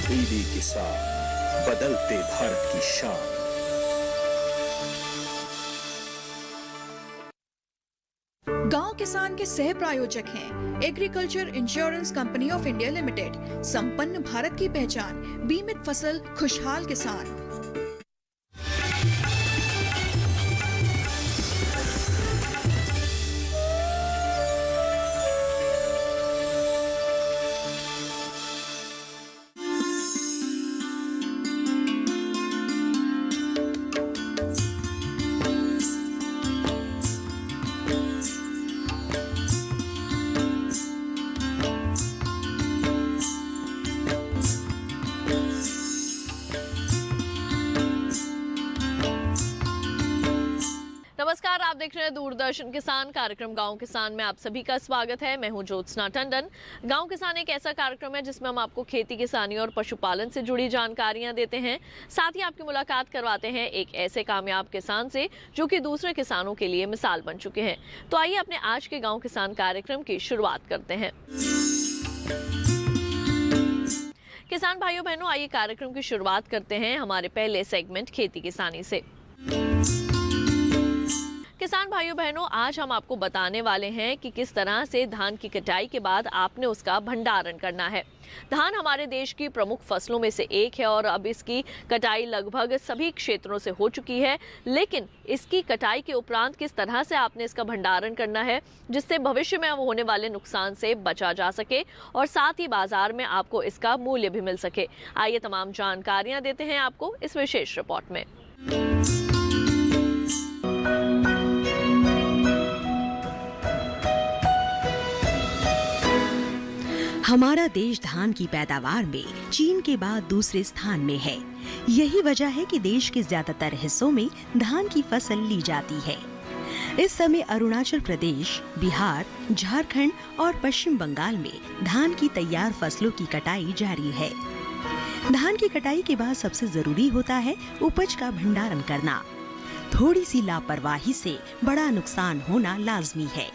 DD किसान, बदलते भारत की शान। गांव किसान के सह प्रायोजक हैं agriculture insurance company of India limited. संपन्न भारत की पहचान, बीमित फसल, खुशहाल किसान। नमस्कार, आप देख रहे हैं दूरदर्शन किसान कार्यक्रम गांव किसान में आप सभी का स्वागत है। मैं हूं ज्योत्सना टंडन। गांव किसान एक ऐसा कार्यक्रम है जिसमें हम आपको खेती किसानी और पशुपालन से जुड़ी जानकारियां देते हैं, साथ ही आपकी मुलाकात करवाते हैं एक ऐसे कामयाब किसान से जो कि दूसरे किसानों के लिए मिसाल बन चुके हैं। तो आइए अपने आज के गाँव किसान कार्यक्रम की शुरुआत करते हैं। किसान भाइयों बहनों, आइए कार्यक्रम की शुरुआत करते हैं हमारे पहले सेगमेंट खेती किसानी से। किसान भाइयों बहनों, आज हम आपको बताने वाले हैं कि किस तरह से धान की कटाई के बाद आपने उसका भंडारण करना है। धान हमारे देश की प्रमुख फसलों में से एक है और अब इसकी कटाई लगभग सभी क्षेत्रों से हो चुकी है, लेकिन इसकी कटाई के उपरांत किस तरह से आपने इसका भंडारण करना है जिससे भविष्य में होने वाले नुकसान से बचा जा सके और साथ ही बाजार में आपको इसका मूल्य भी मिल सके। आइए तमाम जानकारियां देते हैं आपको इस विशेष रिपोर्ट में। हमारा देश धान की पैदावार में चीन के बाद दूसरे स्थान में है। यही वजह है कि देश के ज्यादातर हिस्सों में धान की फसल ली जाती है। इस समय अरुणाचल प्रदेश, बिहार, झारखंड और पश्चिम बंगाल में धान की तैयार फसलों की कटाई जारी है। धान की कटाई के बाद सबसे जरूरी होता है उपज का भंडारण करना। थोड़ी सी लापरवाही से बड़ा नुकसान होना लाजमी है।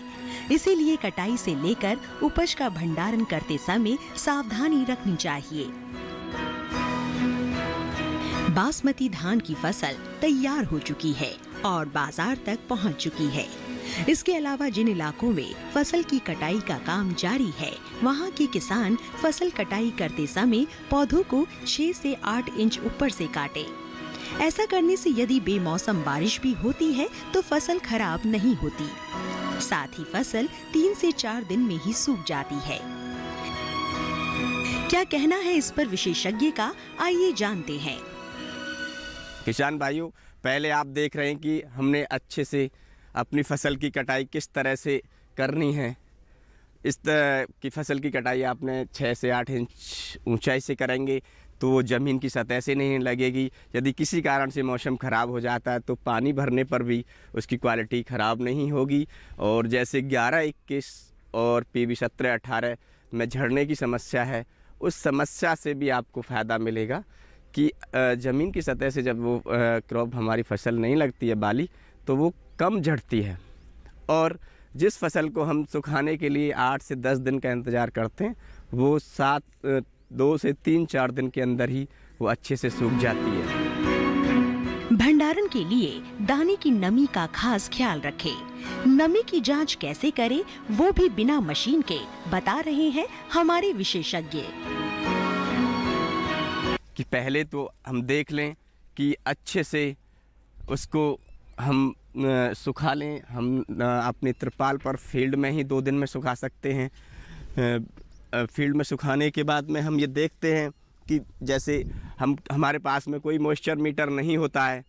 इसीलिए कटाई से लेकर उपज का भंडारण करते समय सावधानी रखनी चाहिए। बासमती धान की फसल तैयार हो चुकी है और बाजार तक पहुंच चुकी है। इसके अलावा जिन इलाकों में फसल की कटाई का काम जारी है, वहां के किसान फसल कटाई करते समय पौधों को 6 से 8 इंच ऊपर से काटें। ऐसा करने से यदि बेमौसम बारिश भी होती है तो फसल खराब नहीं होती। साथ ही फसल 3 से 4 दिन में ही सूख जाती है। क्या कहना है इस पर विशेषज्ञ का, आइए जानते हैं। किसान भाइयों, पहले आप देख रहे हैं कि हमने अच्छे से अपनी फसल की कटाई किस तरह से करनी है। इस तरह की फसल की कटाई आपने 6 से 8 इंच ऊंचाई से करेंगे तो वो ज़मीन की सतह से नहीं लगेगी। यदि किसी कारण से मौसम ख़राब हो जाता है तो पानी भरने पर भी उसकी क्वालिटी ख़राब नहीं होगी। और जैसे 11-21 और PB 17-18 में झड़ने की समस्या है, उस समस्या से भी आपको फ़ायदा मिलेगा कि ज़मीन की सतह से जब वो क्रॉप हमारी फसल नहीं लगती है बाली, तो वो कम झड़ती है। और जिस फसल को हम सुखाने के लिए 8 से 10 दिन का इंतज़ार करते हैं, वो 2 से 3-4 दिन के अंदर ही वो अच्छे से सूख जाती है। भंडारण के लिए दाने की नमी का खास ख्याल रखें। नमी की जांच कैसे करें, वो भी बिना मशीन के बता रहे हैं हमारे विशेषज्ञ। कि पहले तो हम देख लें कि अच्छे से उसको हम सुखा लें। हम अपने त्रिपाल पर फील्ड में ही 2 दिन में सुखा सकते हैं। फील्ड में सुखाने के बाद में हम ये देखते हैं कि जैसे हमारे पास में कोई मॉइस्चर मीटर नहीं होता है,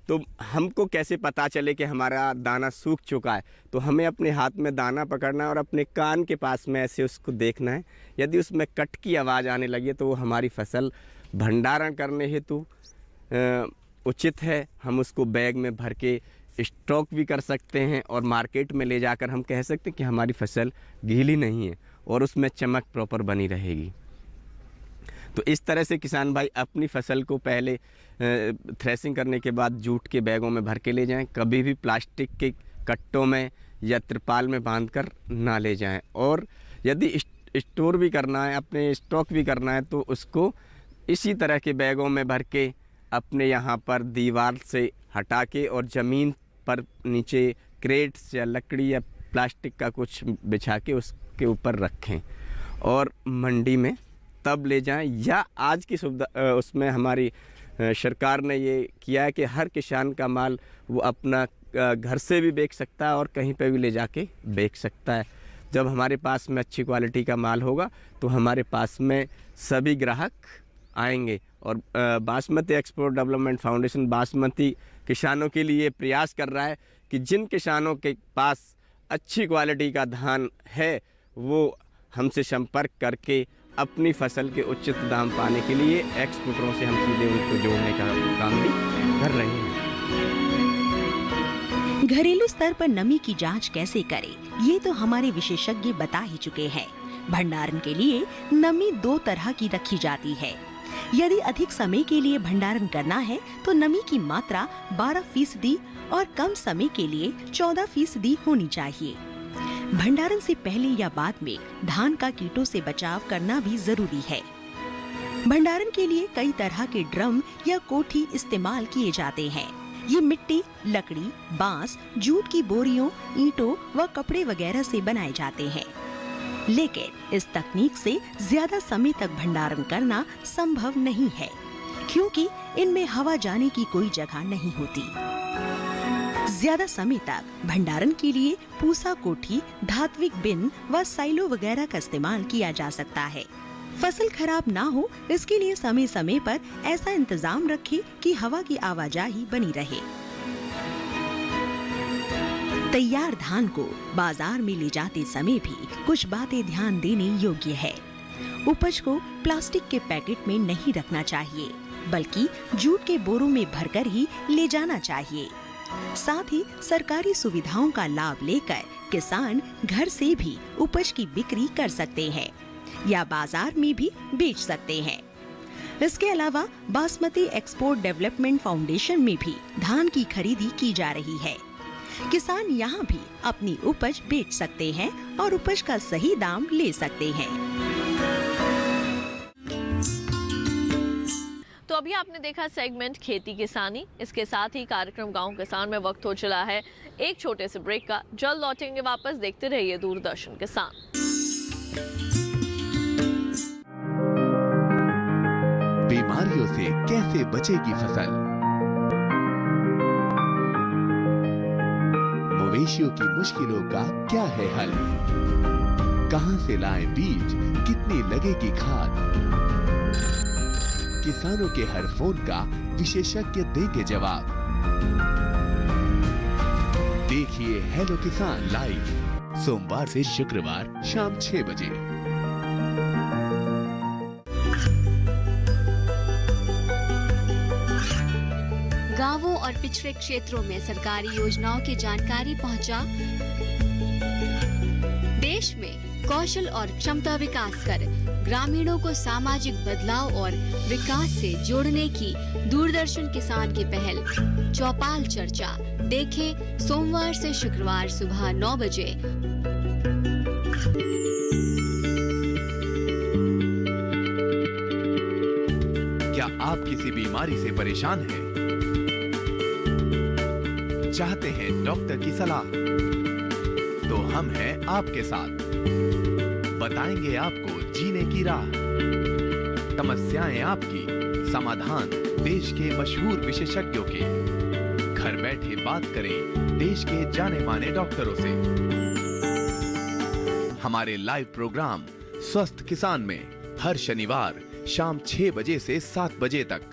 तो हमको कैसे पता चले कि हमारा दाना सूख चुका है। तो हमें अपने हाथ में दाना पकड़ना है और अपने कान के पास में ऐसे उसको देखना है। यदि उसमें कट की आवाज़ आने लगी तो वो हमारी फसल भंडारण करने हेतु उचित है। हम उसको बैग में भर के स्टॉक भी कर सकते हैं और मार्केट में ले जाकर हम कह सकते हैं कि हमारी फसल गीली नहीं है और उसमें चमक प्रॉपर बनी रहेगी। तो इस तरह से किसान भाई अपनी फसल को पहले थ्रेसिंग करने के बाद जूट के बैगों में भर के ले जाएं। कभी भी प्लास्टिक के कट्टों में या त्रिपाल में बांधकर ना ले जाएं। और यदि स्टोर भी करना है, अपने स्टॉक भी करना है, तो उसको इसी तरह के बैगों में भर के अपने यहाँ पर दीवार से हटा के और ज़मीन पर नीचे क्रेट्स या लकड़ी या प्लास्टिक का कुछ बिछा के उसके ऊपर रखें और मंडी में तब ले जाएं। या आज की सुविधा उसमें हमारी सरकार ने ये किया है कि हर किसान का माल वो अपना घर से भी बेच सकता है और कहीं पे भी ले जाके बेच सकता है। जब हमारे पास में अच्छी क्वालिटी का माल होगा तो हमारे पास में सभी ग्राहक आएंगे। और basmati export development foundation basmati किसानों के लिए प्रयास कर रहा है कि जिन किसानों के पास अच्छी क्वालिटी का धान है वो हमसे संपर्क करके अपनी फसल के उचित दाम पाने के लिए एक्सपोर्टरों से हम सीधे उनको जोड़ने का काम भी कर रहे हैं। घरेलू स्तर पर नमी की जांच कैसे करें, ये तो हमारे विशेषज्ञ बता ही चुके हैं। भंडारण के लिए नमी 2 तरह की रखी जाती है। यदि अधिक समय के लिए भंडारण करना है तो नमी की मात्रा 12% और कम समय के लिए 14% होनी चाहिए। भंडारण से पहले या बाद में धान का कीटों से बचाव करना भी जरूरी है। भंडारण के लिए कई तरह के ड्रम या कोठी इस्तेमाल किए जाते हैं। ये मिट्टी, लकड़ी, बांस, जूट की बोरियों, ईंटों व कपड़े वगैरह से बनाए जाते हैं। लेकिन इस तकनीक से ज्यादा समय तक भंडारण करना संभव नहीं है, क्योंकि इनमें हवा जाने की कोई जगह नहीं होती। ज्यादा समय तक भंडारण के लिए पूसा कोठी, धात्विक बिन व साइलो वगैरह का इस्तेमाल किया जा सकता है। फसल खराब ना हो इसके लिए समय समय पर ऐसा इंतजाम रखें कि हवा की आवाजाही बनी रहे। तैयार धान को बाजार में ले जाते समय भी कुछ बातें ध्यान देने योग्य है। उपज को प्लास्टिक के पैकेट में नहीं रखना चाहिए, बल्कि जूट के बोरों में भरकर ही ले जाना चाहिए। साथ ही सरकारी सुविधाओं का लाभ लेकर किसान घर से भी उपज की बिक्री कर सकते हैं या बाजार में भी बेच सकते हैं। इसके अलावा बासमती एक्सपोर्ट डेवलपमेंट फाउंडेशन में भी धान की खरीदी की जा रही है। किसान यहाँ भी अपनी उपज बेच सकते हैं और उपज का सही दाम ले सकते हैं। तो अभी आपने देखा सेगमेंट खेती किसानी। इसके साथ ही कार्यक्रम गांव किसान में वक्त हो चला है एक छोटे से ब्रेक का। जल्द लौटेंगे वापस, देखते रहिए दूरदर्शन किसान। बीमारियों से कैसे बचेगी फसल, मवेशियों की मुश्किलों का क्या है हल, कहां से लाएं बीज, कितनी लगेगी खाद, किसानों के हर फोन का विशेषज्ञ देंगे जवाब। देखिए हेलो किसान लाइव सोमवार से शुक्रवार शाम 6 बजे। गांवों और पिछड़े क्षेत्रों में सरकारी योजनाओं की जानकारी पहुंचा। देश में कौशल और क्षमता विकास कर ग्रामीणों को सामाजिक बदलाव और विकास से जोड़ने की दूरदर्शन किसान की पहल चौपाल चर्चा देखें सोमवार से शुक्रवार सुबह 9 बजे। क्या आप किसी बीमारी से परेशान हैं? चाहते हैं डॉक्टर की सलाह? तो हम हैं आपके साथ, बताएंगे आपको जीने की राह। समस्याएं आपकी, समाधान देश के मशहूर विशेषज्ञों के। घर बैठे बात करें देश के जाने माने डॉक्टरों से। हमारे लाइव प्रोग्राम स्वस्थ किसान में हर शनिवार शाम 6 बजे से 7 बजे तक।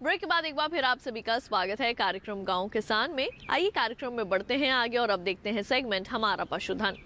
ब्रेक के बाद एक बार फिर आप सभी का स्वागत है कार्यक्रम गांव किसान में। आइए कार्यक्रम में बढ़ते हैं आगे और अब देखते हैं सेगमेंट हमारा पशुधन।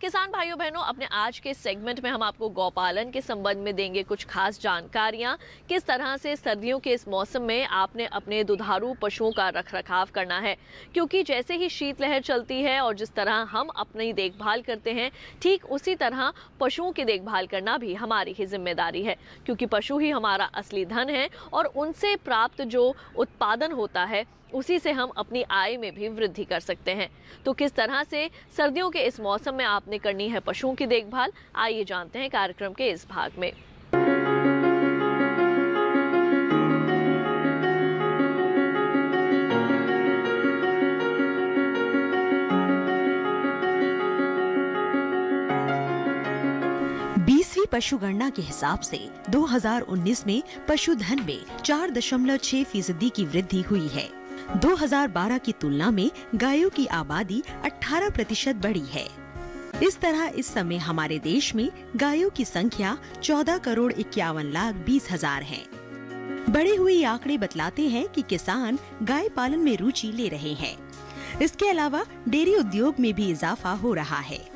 किसान भाइयों बहनों, अपने आज के सेगमेंट में हम आपको गौपालन के संबंध में देंगे कुछ खास जानकारियां। किस तरह से सर्दियों के इस मौसम में आपने अपने दुधारू पशुओं का रखरखाव करना है, क्योंकि जैसे ही शीतलहर चलती है और जिस तरह हम अपनी देखभाल करते हैं, ठीक उसी तरह पशुओं की देखभाल करना भी हमारी ही जिम्मेदारी है, क्योंकि पशु ही हमारा असली धन है और उनसे प्राप्त जो उत्पादन होता है उसी से हम अपनी आय में भी वृद्धि कर सकते हैं। तो किस तरह से सर्दियों के इस मौसम में आपने करनी है पशुओं की देखभाल, आइए जानते हैं कार्यक्रम के इस भाग में। पशुगणना के हिसाब से 2019 में पशुधन में 4.6% की वृद्धि हुई है। 2012 की तुलना में गायों की आबादी 18% बढ़ी है। इस तरह इस समय हमारे देश में गायों की संख्या 14,51,20,000 है। बढ़े हुए आंकड़े बतलाते हैं कि किसान गाय पालन में रुचि ले रहे हैं। इसके अलावा डेयरी उद्योग में भी इजाफा हो रहा है।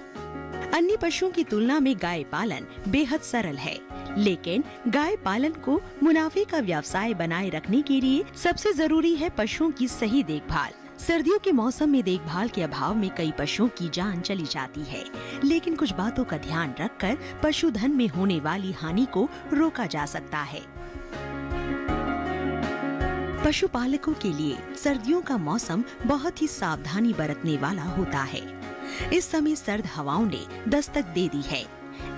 अन्य पशुओं की तुलना में गाय पालन बेहद सरल है, लेकिन गाय पालन को मुनाफे का व्यवसाय बनाए रखने के लिए सबसे जरूरी है पशुओं की सही देखभाल। सर्दियों के मौसम में देखभाल के अभाव में कई पशुओं की जान चली जाती है, लेकिन कुछ बातों का ध्यान रखकर पशुधन में होने वाली हानि को रोका जा सकता है। पशुपालकों के लिए सर्दियों का मौसम बहुत ही सावधानी बरतने वाला होता है। इस समय सर्द हवाओं ने दस्तक दे दी है।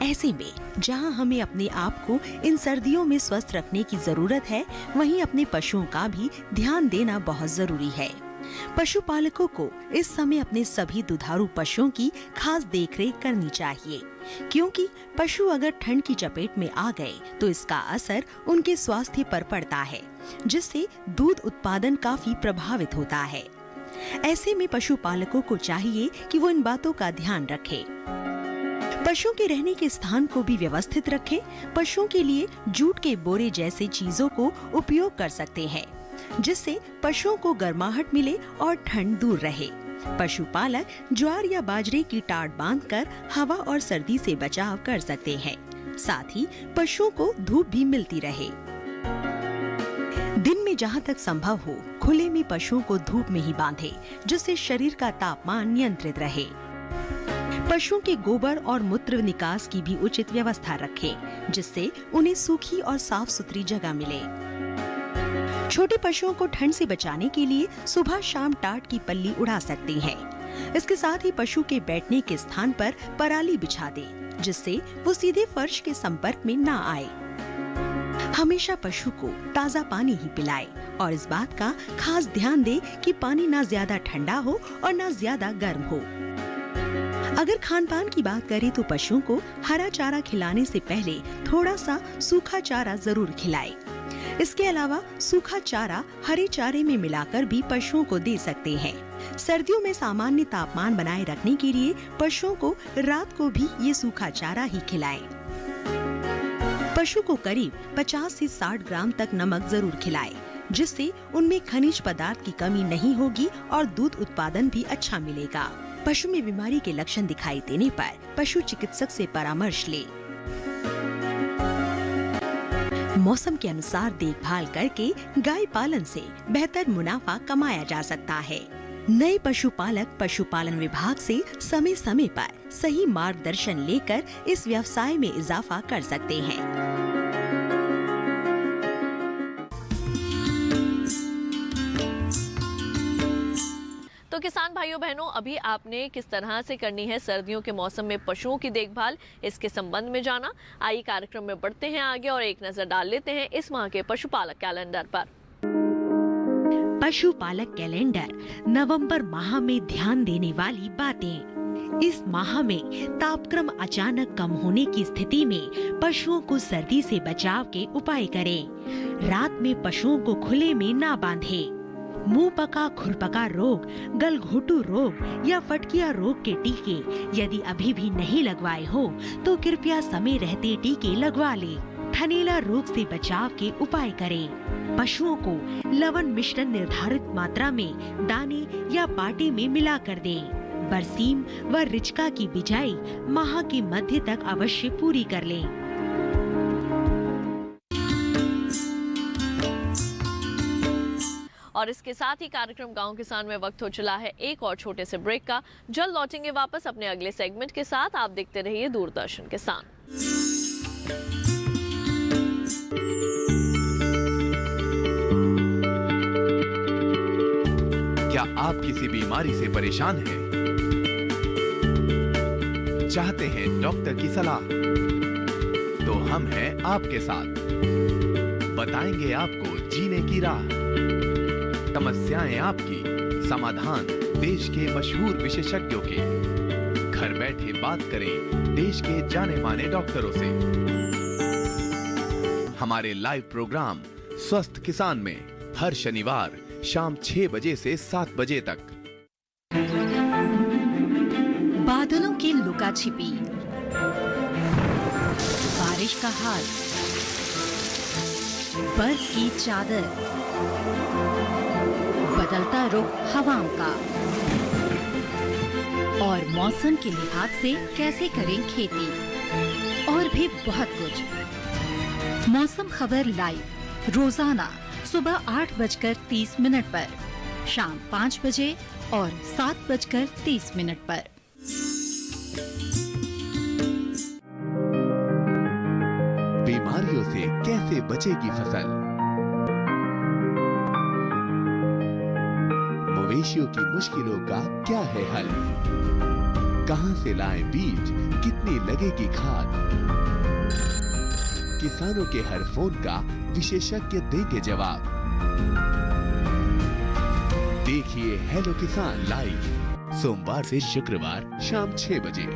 ऐसे में जहां हमें अपने आप को इन सर्दियों में स्वस्थ रखने की जरूरत है, वहीं अपने पशुओं का भी ध्यान देना बहुत जरूरी है। पशुपालकों को इस समय अपने सभी दुधारू पशुओं की खास देखरेख करनी चाहिए, क्योंकि पशु अगर ठंड की चपेट में आ गए तो इसका असर उनके स्वास्थ्य पर पड़ता है, जिससे दूध उत्पादन काफी प्रभावित होता है। ऐसे में पशुपालकों को चाहिए कि वो इन बातों का ध्यान रखें। पशुओं के रहने के स्थान को भी व्यवस्थित रखें। पशुओं के लिए जूट के बोरे जैसे चीजों को उपयोग कर सकते हैं, जिससे पशुओं को गर्माहट मिले और ठंड दूर रहे। पशुपालक ज्वार या बाजरे की टाट बांधकर हवा और सर्दी से बचाव कर सकते हैं। साथ ही पशुओं को धूप भी मिलती रहे। दिन में जहाँ तक संभव हो खुले में पशुओं को धूप में ही बांधे, जिससे शरीर का तापमान नियंत्रित रहे। पशुओं के गोबर और मूत्र निकास की भी उचित व्यवस्था रखें, जिससे उन्हें सूखी और साफ सुथरी जगह मिले। छोटे पशुओं को ठंड से बचाने के लिए सुबह शाम टाट की पल्ली उड़ा सकते हैं। इसके साथ ही पशु के बैठने के स्थान पर पराली बिछा दें, जिससे वो सीधे फर्श के संपर्क में न आए। हमेशा पशु को ताज़ा पानी ही पिलाए और इस बात का खास ध्यान दे कि पानी ना ज्यादा ठंडा हो और ना ज्यादा गर्म हो। अगर खान पान की बात करें तो पशुओं को हरा चारा खिलाने से पहले थोड़ा सा सूखा चारा जरूर खिलाए। इसके अलावा सूखा चारा हरे चारे में मिलाकर भी पशुओं को दे सकते हैं। सर्दियों में सामान्य तापमान बनाए रखने के लिए पशुओं को रात को भी ये सूखा चारा ही खिलाएं। पशु को करीब 50 से 60 ग्राम तक नमक जरूर खिलाएं, जिससे उनमें खनिज पदार्थ की कमी नहीं होगी और दूध उत्पादन भी अच्छा मिलेगा। पशु में बीमारी के लक्षण दिखाई देने पर पशु चिकित्सक से परामर्श ले। मौसम के अनुसार देखभाल करके गाय पालन से बेहतर मुनाफा कमाया जा सकता है। नए पशुपालक पशुपालन विभाग से समय समय पर सही मार्गदर्शन लेकर इस व्यवसाय में इजाफा कर सकते हैं। तो किसान भाइयों बहनों, अभी आपने किस तरह से करनी है सर्दियों के मौसम में पशुओं की देखभाल, इसके संबंध में जाना। आइए कार्यक्रम में बढ़ते हैं आगे और एक नजर डाल लेते हैं इस माह के पशुपालक कैलेंडर पर। पशुपालक कैलेंडर नवंबर माह में ध्यान देने वाली बातें। इस माह में तापक्रम अचानक कम होने की स्थिति में पशुओं को सर्दी से बचाव के उपाय करें। रात में पशुओं को खुले में ना बांधें। मुंह पका खुरपका रोग, गलघोटू रोग या फटकिया रोग के टीके यदि अभी भी नहीं लगवाए हो तो कृपया समय रहते टीके लगवा लें। थनैला रोग से बचाव के उपाय करें। पशुओं को लवण मिश्रण निर्धारित मात्रा में दाने या पाटे में मिला कर दें। बरसीम व रिचका की बिजाई माह के मध्य तक अवश्य पूरी कर लें। और इसके साथ ही कार्यक्रम गांव किसान में वक्त हो चला है एक और छोटे से ब्रेक का। जल्द लौटेंगे वापस अपने अगले सेगमेंट के साथ। आप देखते रहिए दूरदर्शन किसान। आप किसी बीमारी से परेशान हैं? चाहते हैं डॉक्टर की सलाह? तो हम हैं आपके साथ। बताएंगे आपको जीने की राह। समस्याएं आपकी, समाधान देश के मशहूर विशेषज्ञों के। घर बैठे बात करें देश के जाने माने डॉक्टरों से। हमारे लाइव प्रोग्राम स्वस्थ किसान में हर शनिवार शाम 6 बजे से 7 बजे तक। बादलों की लुका छिपी, बारिश का हाल, बर्फ की चादर, बदलता रुख हवाओं का और मौसम के लिहाज से कैसे करें खेती, और भी बहुत कुछ। मौसम खबर लाइव रोजाना सुबह 8:30 पर, शाम 5 बजे और 7:30 पर। बीमारियों से कैसे बचेगी फसल? मवेशियों की मुश्किलों का क्या है हल? कहां से लाएं बीज, कितनी लगेगी खाद? किसानों के हर फोन का विशेषज्ञ देंगे जवाब। देखिए हेलो किसान लाइव सोमवार से शुक्रवार शाम 6 बजे।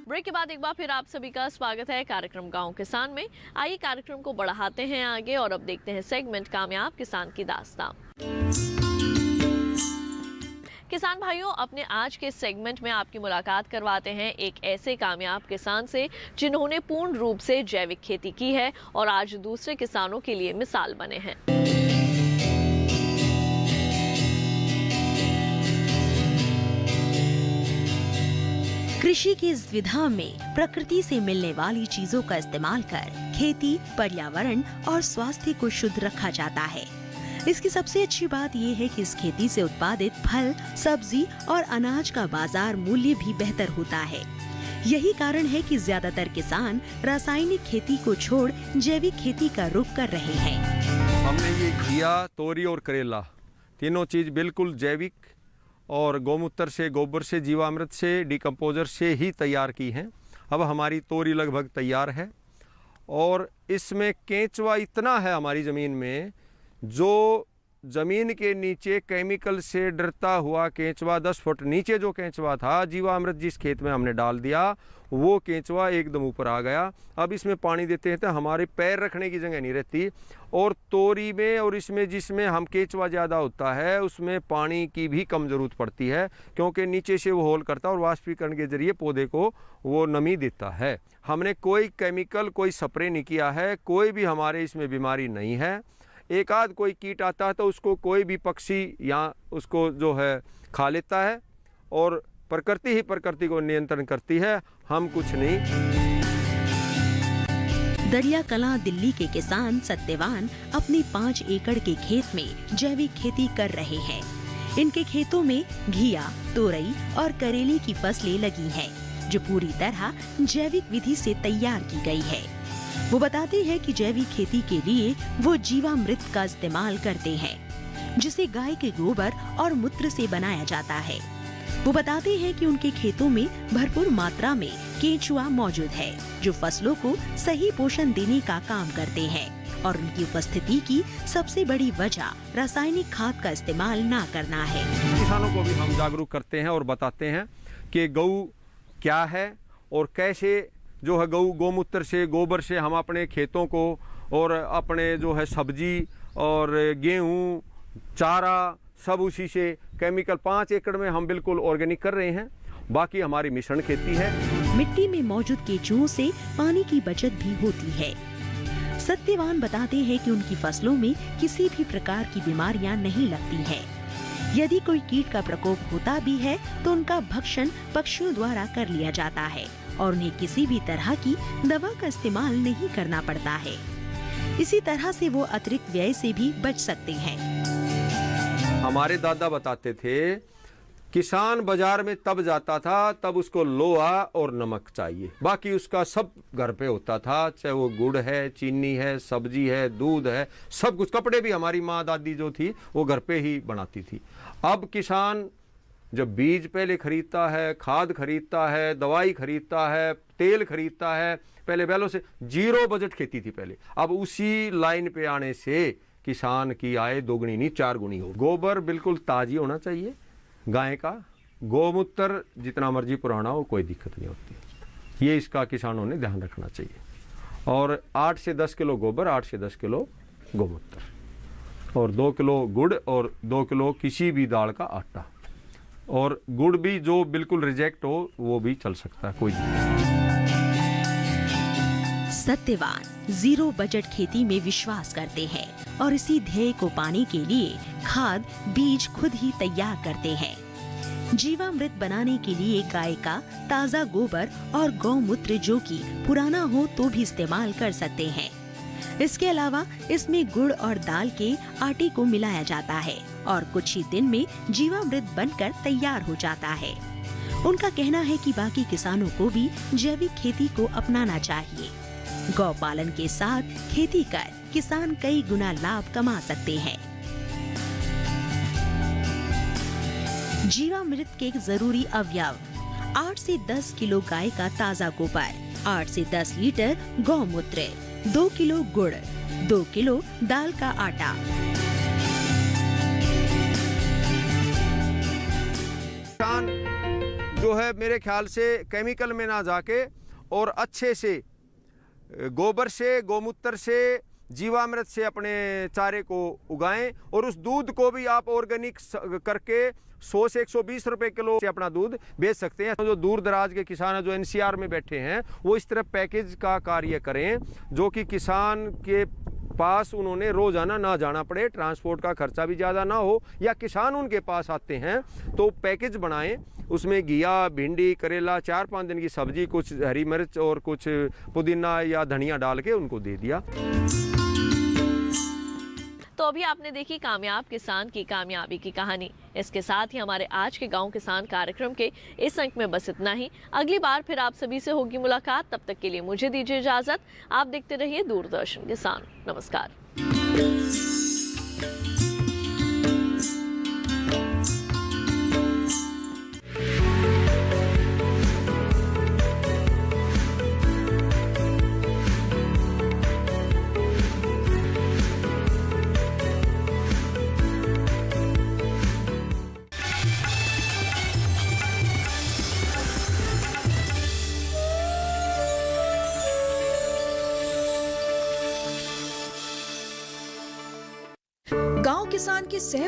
ब्रेक के बाद एक बार फिर आप सभी का स्वागत है कार्यक्रम गांव किसान में। आइए कार्यक्रम को बढ़ाते हैं आगे और अब देखते हैं सेगमेंट कामयाब किसान की दास्तान। किसान भाइयों, अपने आज के सेगमेंट में आपकी मुलाकात करवाते हैं एक ऐसे कामयाब किसान से जिन्होंने पूर्ण रूप से जैविक खेती की है और आज दूसरे किसानों के लिए मिसाल बने हैं। कृषि की इस विधा में प्रकृति से मिलने वाली चीजों का इस्तेमाल कर खेती, पर्यावरण और स्वास्थ्य को शुद्ध रखा जाता है। इसकी सबसे अच्छी बात यह है कि इस खेती से उत्पादित फल, सब्जी और अनाज का बाजार मूल्य भी बेहतर होता है। यही कारण है कि ज्यादातर किसान रासायनिक खेती को छोड़ जैविक खेती का रुख कर रहे हैं। हमने ये घिया, तोरी और करेला तीनों चीज बिल्कुल जैविक और गौमूत्र से, गोबर से, जीवामृत से, डिकम्पोजर से ही तैयार की हैं। अब हमारी तोरी लगभग तैयार है और इसमें केंचुआ इतना है हमारी ज़मीन में, जो ज़मीन के नीचे केमिकल से डरता हुआ केंचुआ 10 फुट नीचे जो केंचुआ था, जीवामृत जिस खेत में हमने डाल दिया वो केंचुआ एकदम ऊपर आ गया। अब इसमें पानी देते हैं तो हमारे पैर रखने की जगह नहीं रहती। और तोरी में और इसमें जिसमें हम केंचुआ ज़्यादा होता है उसमें पानी की भी कम ज़रूरत पड़ती है, क्योंकि नीचे से वो होल करता है और वाष्पीकरण के जरिए पौधे को वो नमी देता है। हमने कोई केमिकल, कोई स्प्रे नहीं किया है, कोई भी हमारे इसमें बीमारी नहीं है। एक आध कोई कीट आता है तो उसको कोई भी पक्षी या उसको जो है खा लेता है और प्रकृति ही प्रकृति को नियंत्रण करती है, हम कुछ नहीं। दरिया कलां दिल्ली के किसान सत्यवान अपने 5 एकड़ के खेत में जैविक खेती कर रहे हैं। इनके खेतों में घिया, तोरई और करेले की फसलें लगी हैं, जो पूरी तरह जैविक विधि से तैयार की गई है। वो बताते हैं कि जैविक खेती के लिए वो जीवामृत का इस्तेमाल करते हैं, जिसे गाय के गोबर और मूत्र से बनाया जाता है। वो बताते हैं कि उनके खेतों में भरपूर मात्रा में केंचुआ मौजूद है, जो फसलों को सही पोषण देने का काम करते हैं और उनकी उपस्थिति की सबसे बड़ी वजह रासायनिक खाद का इस्तेमाल ना करना है। किसानों को भी हम जागरूक करते हैं और बताते हैं कि गौ क्या है और कैसे जो है गौमूत्र से, गोबर से हम अपने खेतों को और अपने जो है सब्जी और गेहूँ, चारा सब उसी से केमिकल 5 एकड़ में हम बिल्कुल ऑर्गेनिक कर रहे हैं। बाकी हमारी मिश्रण खेती है। मिट्टी में मौजूद केंचुओं से पानी की बचत भी होती है। सत्यवान बताते हैं कि उनकी फसलों में किसी भी प्रकार की बीमारियां नहीं लगती हैं। यदि कोई कीट का प्रकोप होता भी है तो उनका भक्षण पक्षियों द्वारा कर लिया जाता है और उन्हें किसी भी तरह की दवा का इस्तेमाल नहीं करना पड़ता है। इसी तरह से वो अतिरिक्त व्यय से भी बच सकते हैं। हमारे दादा बताते थे किसान बाजार में तब जाता था तब उसको लोहा और नमक चाहिए, बाकी उसका सब घर पे होता था, चाहे वो गुड़ है, चीनी है, सब्जी है, दूध है, सब कुछ। कपड़े भी हमारी माँ दादी जो थी वो घर पे ही बनाती थी। अब किसान जब बीज पहले खरीदता है, खाद खरीदता है, दवाई खरीदता है, तेल खरीदता है, पहले बैलों से 0 बजट खेती थी पहले। अब उसी लाइन पे आने से किसान की आय दोगुनी नहीं 4 गुनी हो। गोबर बिल्कुल ताजी होना चाहिए गाय का, गोमूत्र जितना मर्जी पुराना हो कोई दिक्कत नहीं होती। ये इसका किसानों ने ध्यान रखना चाहिए। और 8 से 10 किलो गोबर, 8 से 10 किलो गोमूत्र, और 2 किलो गुड़, और 2 किलो किसी भी दाल का आटा, और गुड़ भी जो बिल्कुल रिजेक्ट हो वो भी चल सकता है, कोई दिक्कत नहीं। सत्यवान 0 बजट खेती में विश्वास करते हैं और इसी ध्येय को पाने के लिए खाद बीज खुद ही तैयार करते हैं। जीवामृत बनाने के लिए गाय का ताजा गोबर और गौमूत्र जो कि पुराना हो तो भी इस्तेमाल कर सकते हैं। इसके अलावा इसमें गुड़ और दाल के आटे को मिलाया जाता है और कुछ ही दिन में जीवामृत बनकर तैयार हो जाता है। उनका कहना है कि बाकी किसानों को भी जैविक खेती को अपनाना चाहिए। गौ पालन के साथ खेती कर किसान कई गुना लाभ कमा सकते हैं। जीवामृत के जरूरी अवयव: 8 से 10 किलो गाय का ताजा गोबर, 8 से 10 लीटर गौमूत्र, 2 किलो गुड़, 2 किलो दाल का आटा। किसान जो है मेरे ख्याल से केमिकल में ना जाके और अच्छे से गोबर से, गौमूत्र से, जीवामृत से अपने चारे को उगाएं, और उस दूध को भी आप ऑर्गेनिक करके 100 से 120 रुपए किलो से अपना दूध बेच सकते हैं। जो दूर दराज के किसान हैं जो एनसीआर में बैठे हैं वो इस तरह पैकेज का कार्य करें जो कि किसान के पास उन्होंने रोजाना ना जाना पड़े, ट्रांसपोर्ट का खर्चा भी ज़्यादा ना हो, या किसान उनके पास आते हैं तो पैकेज बनाएं, उसमें घिया, भिंडी, करेला, 4-5 दिन की सब्जी, कुछ हरी मिर्च और कुछ पुदीना या धनिया डाल के उनको दे दिया। तो अभी आपने देखी कामयाब किसान की कामयाबी की कहानी। इसके साथ ही हमारे आज के गांव किसान कार्यक्रम के इस अंक में बस इतना ही। अगली बार फिर आप सभी से होगी मुलाकात, तब तक के लिए मुझे दीजिए इजाजत। आप देखते रहिए दूरदर्शन किसान। नमस्कार। गांव किसान के सह